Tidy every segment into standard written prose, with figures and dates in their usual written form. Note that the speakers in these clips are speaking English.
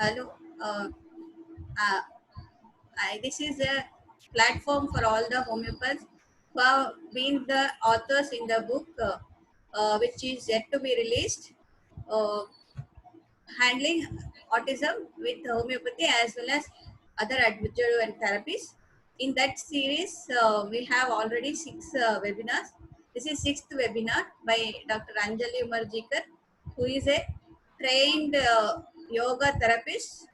Hello. Uh, this is a platform for all the homeopaths who have been the authors in the book, which is yet to be released, uh, handling autism with homeopathy as well as other adjunctive and therapies. In that series, we have already six webinars. This is sixth webinar by Dr. Anjali Umarjikar, who is a trained yoga therapist.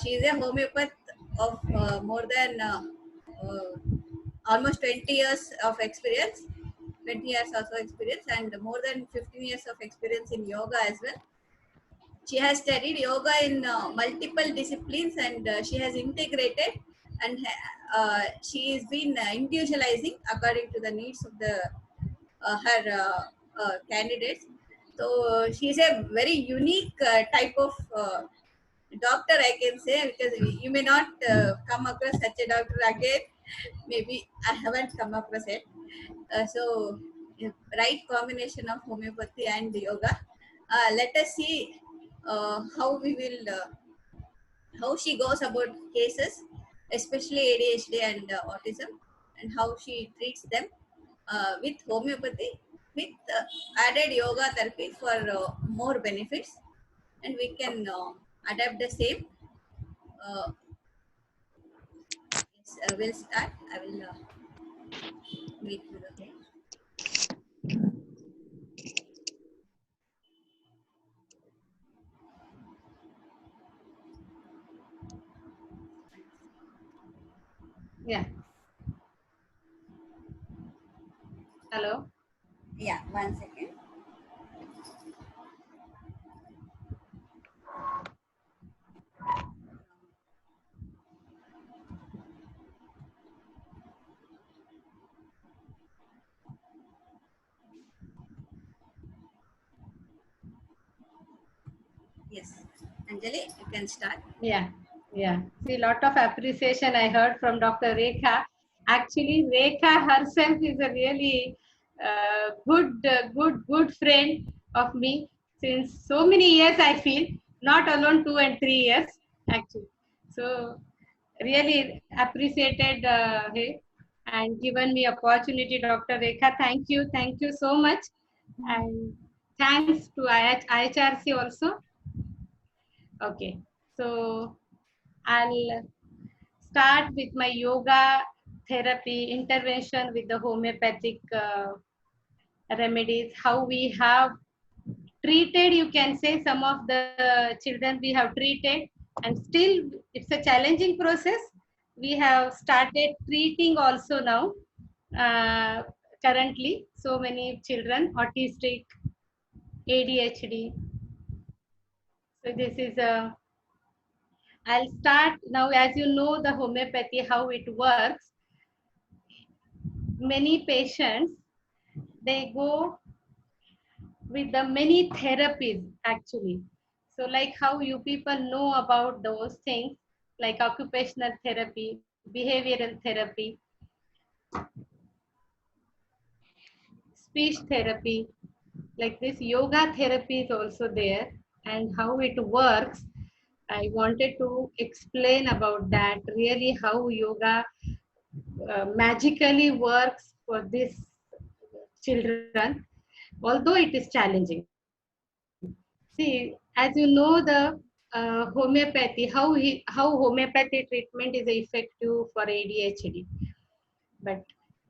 She is a homeopath of more than almost 20 years of experience, 20 years also experience, and more than 15 years of experience in yoga as well. She has studied yoga in multiple disciplines, and she has integrated, and she has been individualizing according to the needs of the her candidates. So she is a very unique type of doctor, I can say, because you may not come across such a doctor again. Maybe I haven't come across it. So right combination of homeopathy and yoga. Let us see how we will how she goes about cases, especially ADHD and autism, and how she treats them with homeopathy, with added yoga therapy for more benefits, and we can adapt the same. Uh, yes, we'll start. I will wait for the thing. Yeah. Hello. Yeah, 1 second. Yes, Anjali, you can start. Yeah. Yeah. See, lot of appreciation I heard from Dr. Rekha. Actually, Rekha herself is a really good friend of me since so many years. I feel not alone 2 and 3 years actually. So really appreciated her and given me opportunity, Dr. Rekha. Thank you so much, and thanks to IHRC also. Okay, so I'll start with my yoga therapy intervention with the homeopathic remedies. How we have treated, you can say, some of the children we have treated, and still it's a challenging process. We have started treating also now. Currently, so many children autistic, ADHD. So this is a I'll start now. As you know, the homeopathy, how it works, many patients, they go with the many therapies actually. So like how you people know about those things, like occupational therapy, behavioral therapy, speech therapy, like this yoga therapy is also there, and how it works. I wanted to explain about that, really how yoga magically works for these children, although it is challenging. See, as you know, the homeopathy, how homeopathy treatment is effective for ADHD, but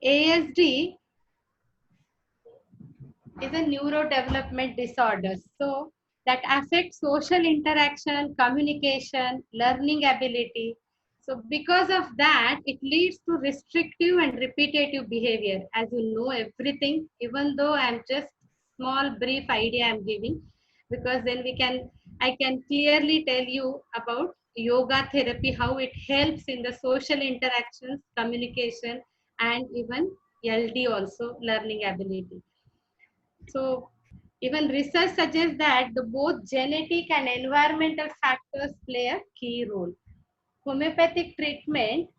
ASD is a neurodevelopment disorder. So that affects social interaction, communication, learning ability. So because of that, it leads to restrictive and repetitive behavior. As you know, everything, even though I'm just small brief idea I'm giving, because then I can clearly tell you about yoga therapy, how it helps in the social interactions, communication, and even LD also, learning ability. So even research suggests that the both genetic and environmental factors play a key role. Homeopathic treatment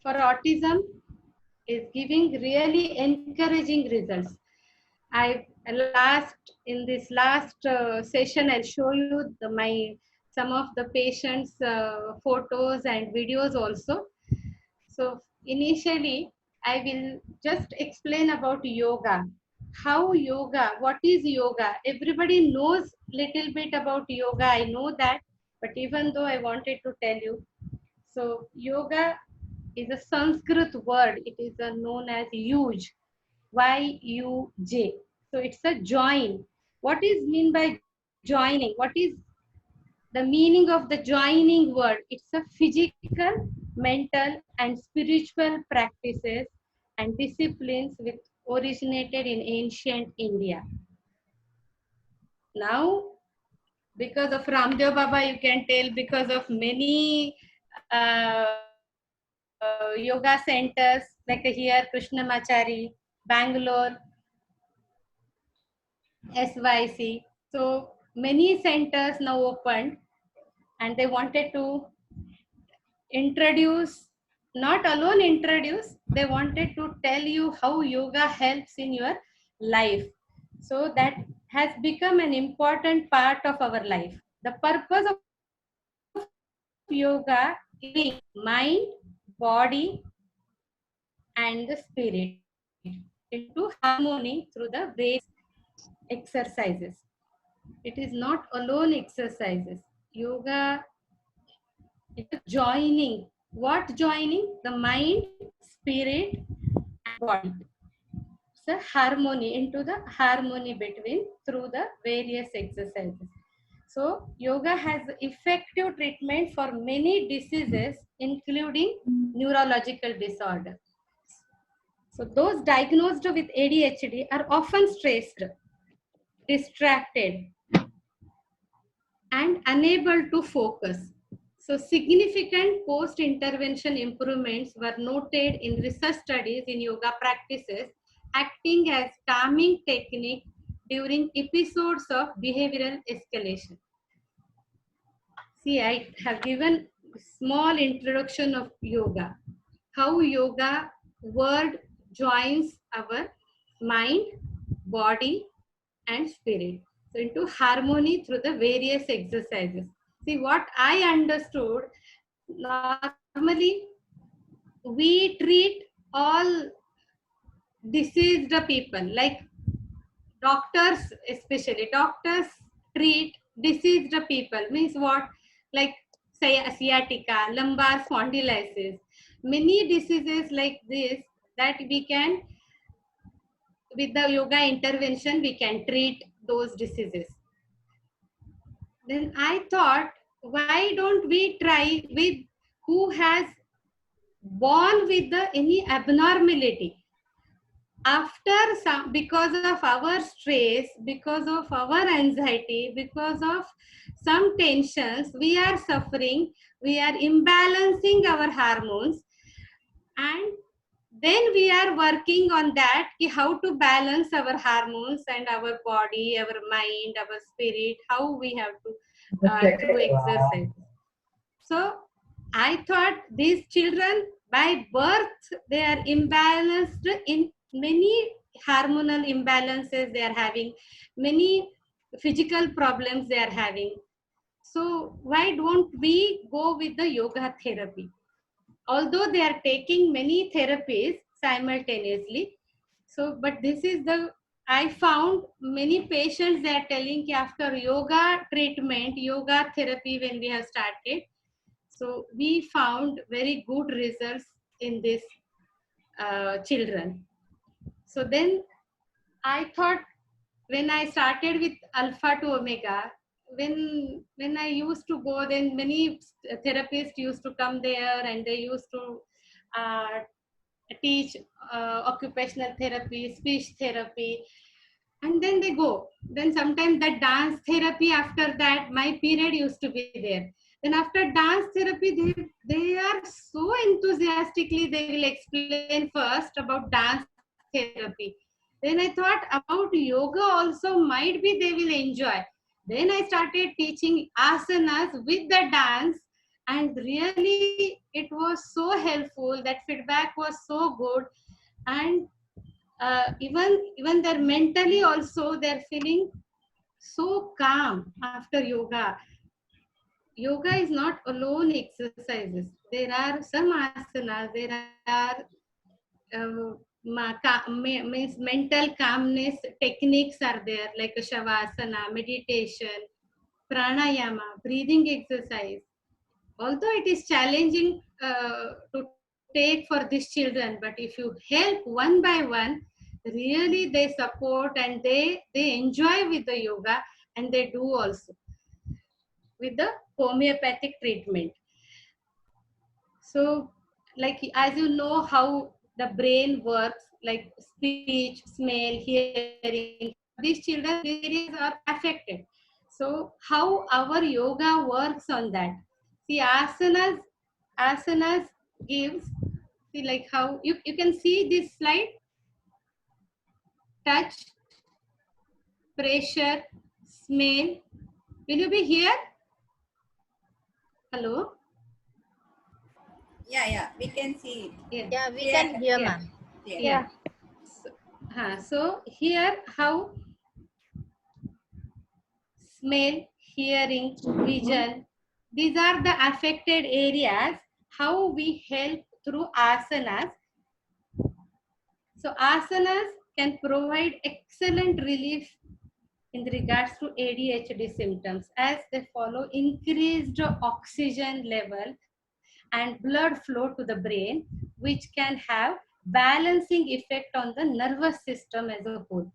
for autism is giving really encouraging results. I in this last session, I'll show you some of the patients' photos and videos also. So initially, I will just explain about yoga. How yoga? What is yoga? Everybody knows little bit about yoga. I know that, but even though I wanted to tell you, so yoga is a Sanskrit word. It is known as yuj, Y-U-J. So it's a join. What is mean by joining? What is the meaning of the joining word? It's a physical, mental, and spiritual practices and disciplines which originated in ancient India. Now, because of Ramdev Baba, you can tell, because of many yoga centers like here, Krishnamachari, Bangalore, SYC. So many centers now opened, and they wanted to introduce, not alone introduce, they wanted to tell you how yoga helps in your life. So that has become an important part of our life. The purpose of yoga is mind, body, and the spirit into harmony through the various exercises. It is not alone exercises. Yoga is joining. What joining? The mind, spirit, and body. It's a harmony, into the harmony between through the various exercises. So yoga has effective treatment for many diseases, including neurological disorders. So those diagnosed with ADHD are often stressed, distracted, and unable to focus. So significant post-intervention improvements were noted in research studies in yoga practices, acting as calming technique during episodes of behavioral escalation. See, I have given small introduction of yoga. How yoga word joins our mind, body, and spirit. So into harmony through the various exercises. See, what I understood, normally we treat all diseased people, like doctors, especially doctors treat diseased people. Means what? Like sciatica, lumbar spondylosis, many diseases like this that we can, with the yoga intervention, we can treat those diseases. Then I thought, why don't we try with who has born with the any abnormality? After some, because of our stress, because of our anxiety, because of some tensions, we are suffering, we are imbalancing our hormones, and then we are working on that, how to balance our hormones and our body, our mind, our spirit, how we have to through exercise. So I thought these children by birth, they are imbalanced in many hormonal imbalances they are having, many physical problems they are having. So why don't we go with the yoga therapy? Although they are taking many therapies simultaneously. So, but this is the, I found many patients, they are telling after yoga treatment, yoga therapy when we have started, so we found very good results in this children. So then I thought, when I started with Alpha to Omega, when I used to go, then many therapists used to come there and they used to uh, teach occupational therapy, speech therapy, and then they go. Then sometimes that dance therapy, after that my period used to be there. Then after dance therapy, they are so enthusiastically, they will explain first about dance therapy. Then I thought about yoga also, might be they will enjoy. Then I started teaching asanas with the dance, and really it was so helpful. That feedback was so good. And even they're mentally also they're feeling so calm after yoga. Yoga is not alone exercises. There are some asanas. There are means mental calmness techniques are there, like a shavasana, meditation, pranayama, breathing exercise. Although it is challenging to take for these children, but if you help one by one, really they support and they enjoy with the yoga, and they do also with the homeopathic treatment. So, like as you know how the brain works, like speech, smell, hearing, for these children, these areas are affected. So, how our yoga works on that? See, asanas gives, see like how you can see this slide, touch, pressure, smell. Will you be here? Hello? Yeah, we can see it. Yeah. Yeah, we Clear can cut. hear, Yeah. ma'am. Clear. Yeah. So here how smell, hearing, vision, these are the affected areas, how we help through asanas. So asanas can provide excellent relief in regards to ADHD symptoms, as they follow increased oxygen level and blood flow to the brain, which can have balancing effect on the nervous system as a whole.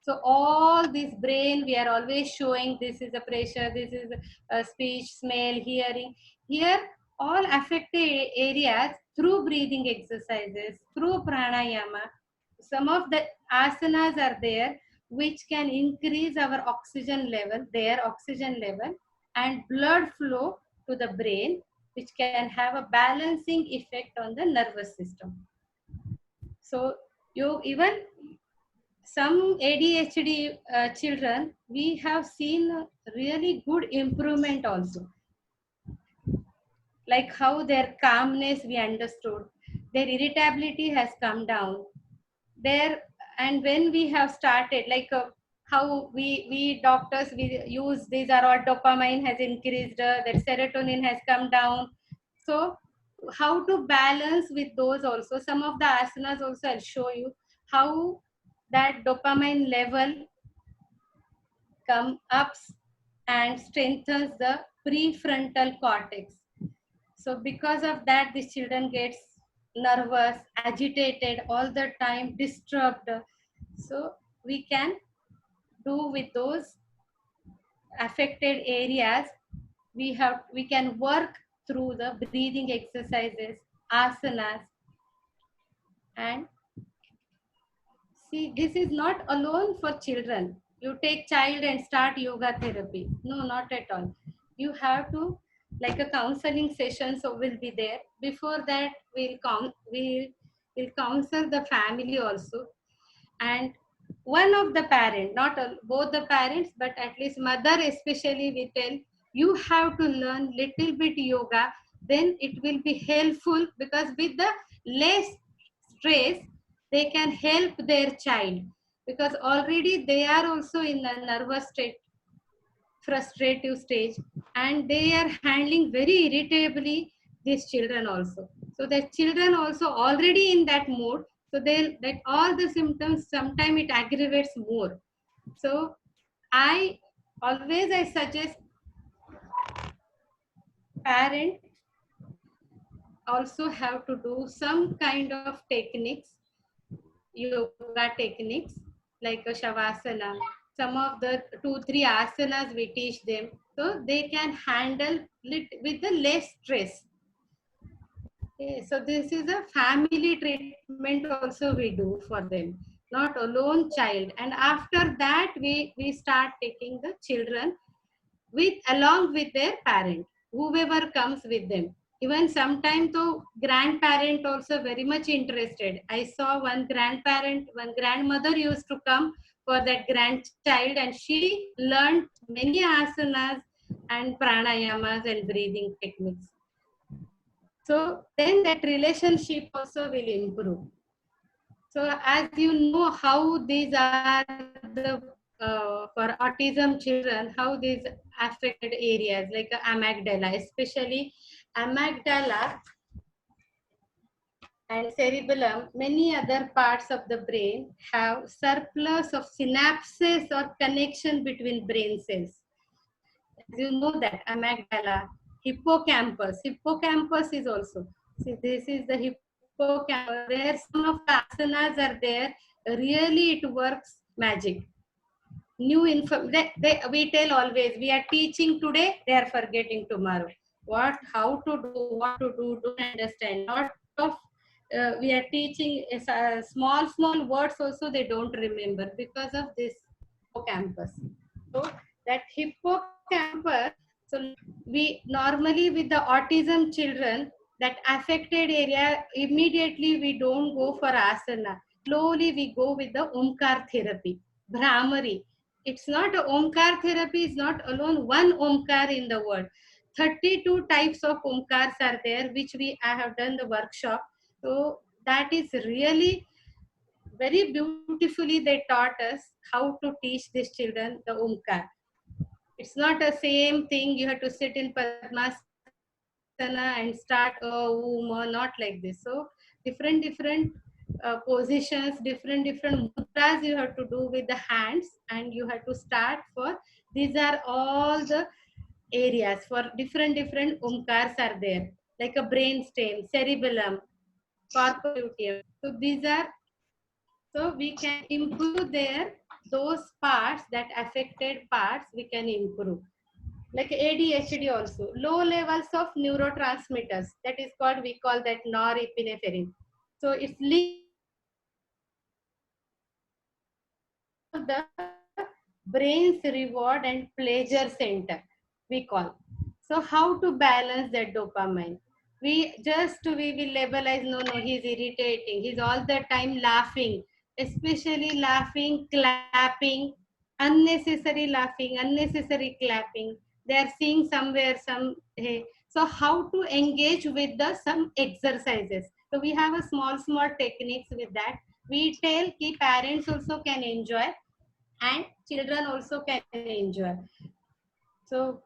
So all this brain, we are always showing this is a pressure, this is a speech, smell, hearing. Here, all affected areas through breathing exercises, through pranayama. Some of the asanas are there which can increase our oxygen level, their oxygen level, and blood flow to the brain, which can have a balancing effect on the nervous system. So you even some ADHD children, we have seen a really good improvement also. Like how their calmness we understood, their irritability has come down. There, and when we have started, like how we doctors we use these are all dopamine has increased, their serotonin has come down. So how to balance with those also? Some of the asanas also I'll show you how that dopamine level come ups and strengthens the prefrontal cortex. So because of that, these children gets nervous, agitated all the time, disturbed. So we can do with those affected areas. We can work through the breathing exercises, asanas, and see, this is not alone for children. You take child and start yoga therapy. No, not at all. You have to, like a counseling session, so will be there. Before that, we'll counsel the family also. And one of the parent, not all, both the parents, but at least mother especially, we tell, you have to learn little bit yoga, then it will be helpful, because with the less stress, they can help their child, because already they are also in a nervous state, frustrative stage, and they are handling very irritably these children also. So the children also already in that mood, so they that all the symptoms sometimes it aggravates more. So I suggest parent also have to do some kind of techniques, yoga techniques like a shavasana. Some of the 2-3 asanas we teach them, so they can handle it with the less stress. Okay, so this is a family treatment also we do for them, not alone child. And after that, we start taking the children with along with their parent, whoever comes with them. Even sometimes the grandparent also very much interested. I saw one grandparent, one grandmother used to come for that grandchild, and she learned many asanas and pranayamas and breathing techniques. So then that relationship also will improve. So as you know how these are the for autism children, how these affected areas like amygdala, especially amygdala and cerebellum, many other parts of the brain have surplus of synapses or connection between brain cells. As you know that amygdala, hippocampus, hippocampus is also, see this is the hippocampus where some of the asanas are there, really it works magic. New info, we tell always, we are teaching today, they are forgetting tomorrow. What, how to do, what to do, don't understand. Lot of, we are teaching small words also they don't remember because of this hippocampus. So that hippocampus, so we normally with the autism children, that affected area, immediately we don't go for asana. Slowly we go with the Omkar therapy, Brahmari. It's not a Omkar therapy, is not alone one Omkar in the world. 32 types of Omkars are there, which I have done the workshop. So that is really very beautifully they taught us how to teach these children the Omkar. It's not the same thing. You have to sit in Padmasana and start not like this. So different positions, different mudras you have to do with the hands, and you have to start for. These are all the areas for different omkars are there, like a brainstem, cerebellum, corpus luteum. So these are, so we can improve there those parts, that affected parts we can improve. Like ADHD also, low levels of neurotransmitters, that is called, we call that norepinephrine. So it's linked the brain's reward and pleasure center, we call. So how to balance that dopamine? We will labelize, no, he's irritating, he's all the time laughing, especially laughing, clapping, unnecessary clapping. They are seeing somewhere some, hey. So how to engage with the some exercises? So we have a small techniques with that. We tell key parents also can enjoy and children also can enjoy. So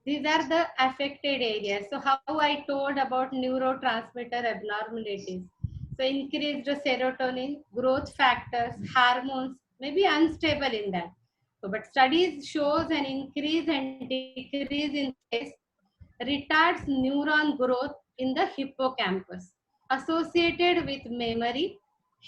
these are the affected areas. So how I told about neurotransmitter abnormalities. So increased serotonin, growth factors, hormones may be unstable in that. So but studies shows an increase and decrease in stress retards neuron growth in the hippocampus, associated with memory,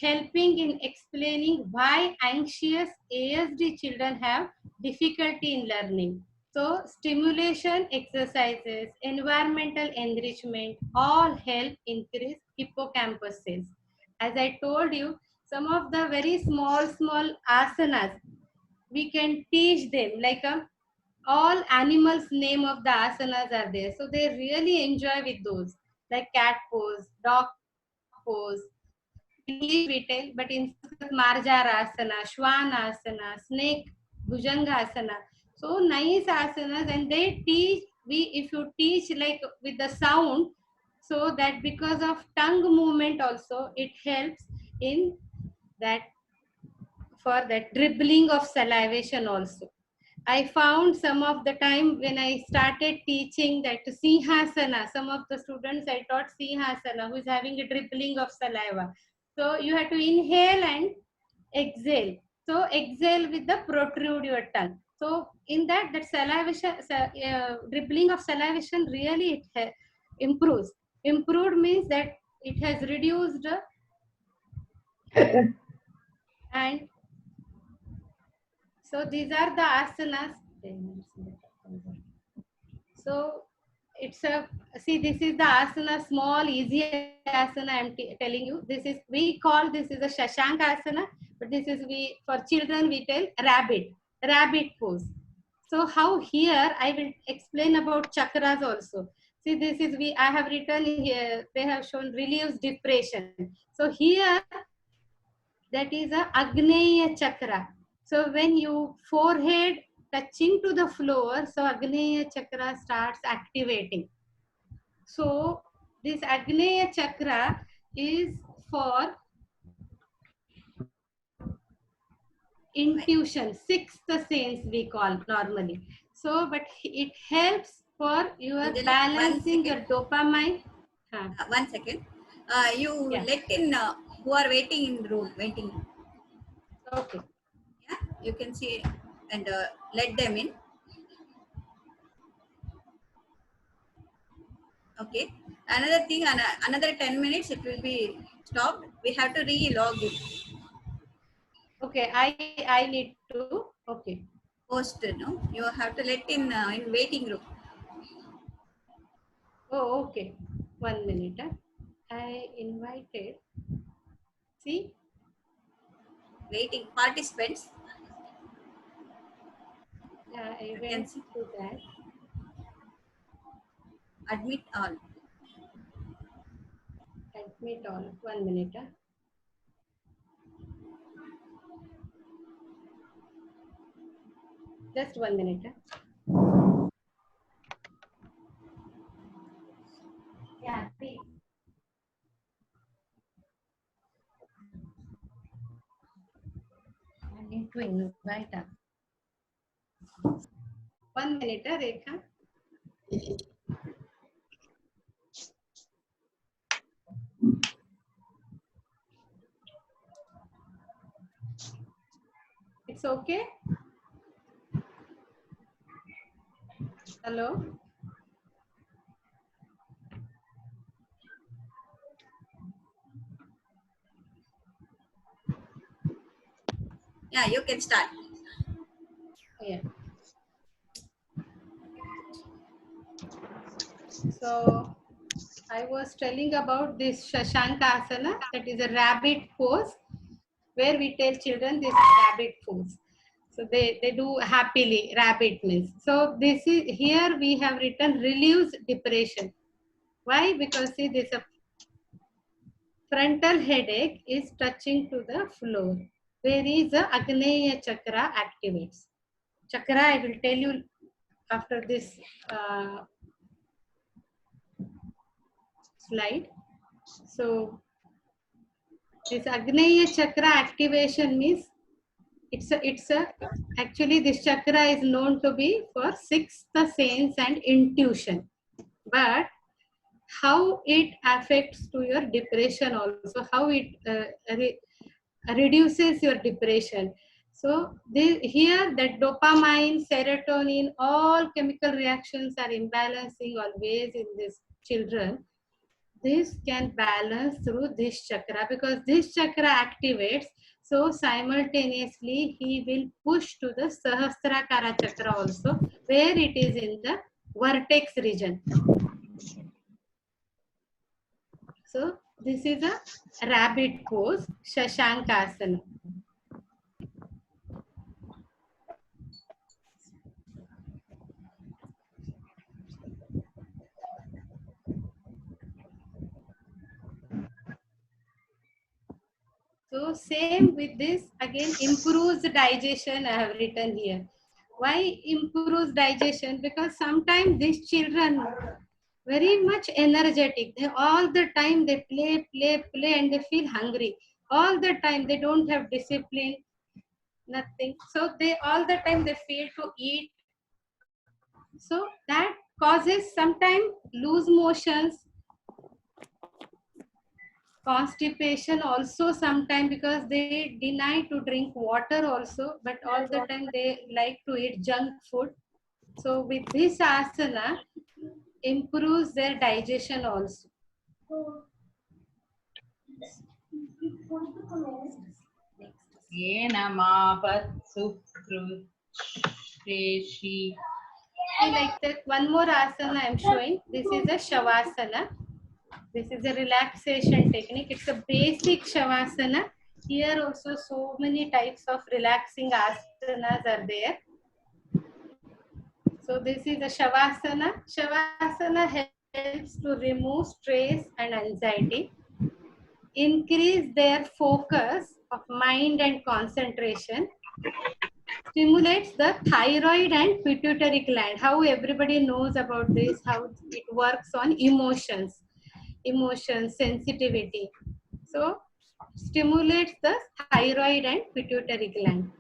helping in explaining why anxious ASD children have difficulty in learning. So, stimulation exercises, environmental enrichment, all help increase hippocampus cells. As I told you, some of the very small asanas we can teach them, like all animals name of the asanas are there, so they really enjoy with those, like cat pose, dog pose. In English we tell, but in Sanskrit marjarasana, shwanasana, snake bhujangasana. So nice asanas, and they teach, we if you teach like with the sound, so that because of tongue movement also it helps in that, for that dribbling of salivation also. I found some of the time when I started teaching that Sinhasana, some of the students I taught Sinhasana who is having a dribbling of saliva. So you have to inhale and exhale. So exhale with the protrude your tongue. So in that, that salivation, dribbling of salivation really it improves. Improved means that it has reduced and so these are the asanas. So it's a, see, this is the asana, small, easy asana I'm telling you. This is, we call this is a Shashank asana, but this is, we, for children we tell rabbit pose. So how here I will explain about chakras also. See, this is, I have written here, they have shown relieves depression. So here, that is a Agneya chakra. So when you forehead touching to the floor, so Agneya chakra starts activating. So this Agneya chakra is for intuition, sixth sense we call normally. So, but it helps for your Anjali, balancing your dopamine. Huh. 1 second. You Yeah. let in who are waiting in the room, waiting. Okay. Yeah, you can see and let them in. Okay. Another thing, another 10 minutes, it will be stopped. We have to re-log in. Okay, I need to. Okay. Post, no? You have to let in waiting room. Oh, okay. 1 minute. I invited. See? Waiting participants. Yeah, I You can went see. to that. Admit all. Admit all. 1 minute. Just 1 minute. Yeah, please. I need to invite her. 1 minute, Rekha. It's okay? Hello? Yeah, you can start. Yeah. So I was telling about this Shashanka Asana, that is a rabbit pose, where we tell children this is rabbit pose. So they do happily, rabbit means. So this is, here we have written relieves depression. Why? Because see, this frontal headache is touching to the floor. Where is the Agneya Chakra activates. Chakra, I will tell you after this slide. So this Agneya Chakra activation means it's a actually this chakra is known to be for sixth sense and intuition. But how it affects to your depression also, how it reduces your depression. So here that dopamine, serotonin, all chemical reactions are imbalancing always in these children. This can balance through this chakra, because this chakra activates. So simultaneously he will push to the Sahasrakara chakra also, where it is in the vertex region. So this is a rabbit pose, Shashankasana. So same with this, again improves digestion I have written here. Why improves digestion? Because sometimes these children very much energetic. They all the time they play and they feel hungry. All the time they don't have discipline, nothing. So they all the time they fail to eat. So that causes sometimes loose motions, constipation also sometimes, because they deny to drink water also, but all the time they like to eat junk food. So with this asana improves their digestion also. Like that, one more asana I am showing. This is a Shavasana. This is a relaxation technique. It's a basic Shavasana. Here also so many types of relaxing asanas are there. So this is a Shavasana. Shavasana helps to remove stress and anxiety, increase their focus of mind and concentration, stimulates the thyroid and pituitary gland. How everybody knows about this, how it works on emotions, sensitivity. So stimulates the thyroid and pituitary gland.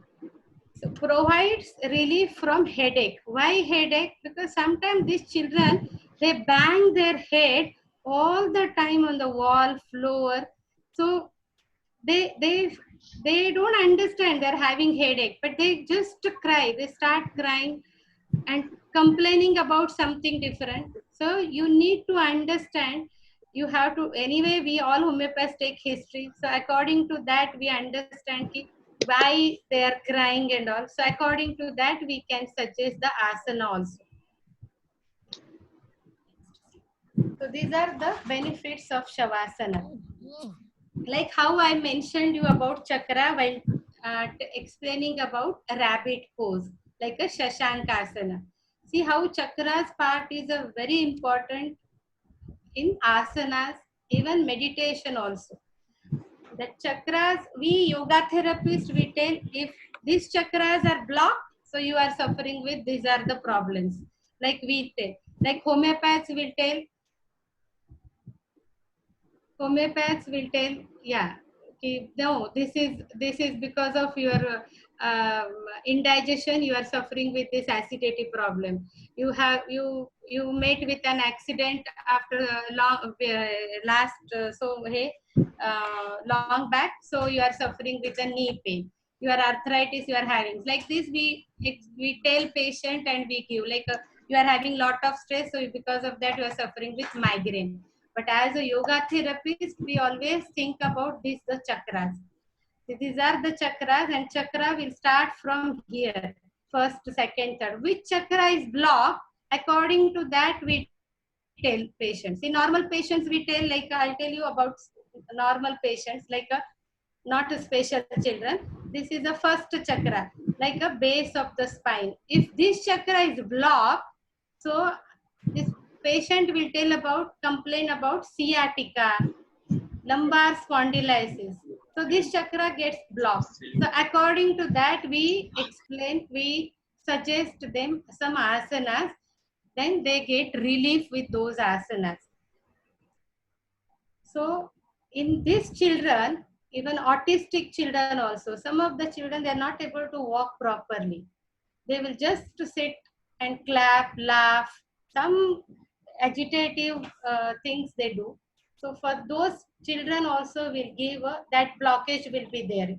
So provides relief from headache. Why headache? Because sometimes these children, they bang their head all the time on the wall, floor. So they they they don't understand they're having headache, but they just cry. They start crying and complaining about something different. So you need to understand. You have to, anyway, we all homeopaths take history. So according to that, we understand why they are crying and all. So according to that, we can suggest the asana also. So these are the benefits of Shavasana. Like how I mentioned you about chakra while explaining about a rabbit pose, like a Shashankasana. See how chakras part is a very important in asanas, even meditation also. The chakras, we yoga therapists, we tell if these chakras are blocked, so you are suffering with, these are the problems. Like we tell, like homeopaths will tell, yeah, okay, no, this is because of your indigestion. You are suffering with this acidity problem. You met with an accident after long last so hey long back, so you are suffering with a knee pain. Your arthritis you are having, like this we tell patient and we give, like you are having lot of stress, so because of that you are suffering with migraine. But as a yoga therapist, we always think about this, the chakras. These are the chakras, and chakra will start from here, first, second, third. Which chakra is blocked? According to that, we tell patients. In normal patients, we tell, like I'll tell you about normal patients, like a not a special children. This is the first chakra, like a base of the spine. If this chakra is blocked, so this patient will tell about, complain about sciatica, lumbar spondylosis. So this chakra gets blocked. So according to that, we explain, we suggest them some asanas, then they get relief with those asanas. So in these children, even autistic children also, some of the children, they are not able to walk properly. They will just sit and clap, laugh, some agitative things they do. So for those children also will give that blockage will be there.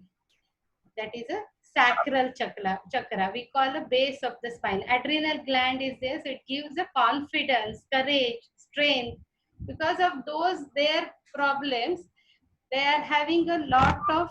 That is a sacral chakra. We call the base of the spine. Adrenal gland is there, so it gives a confidence, courage, strength. Because of those their problems, they are having a lot of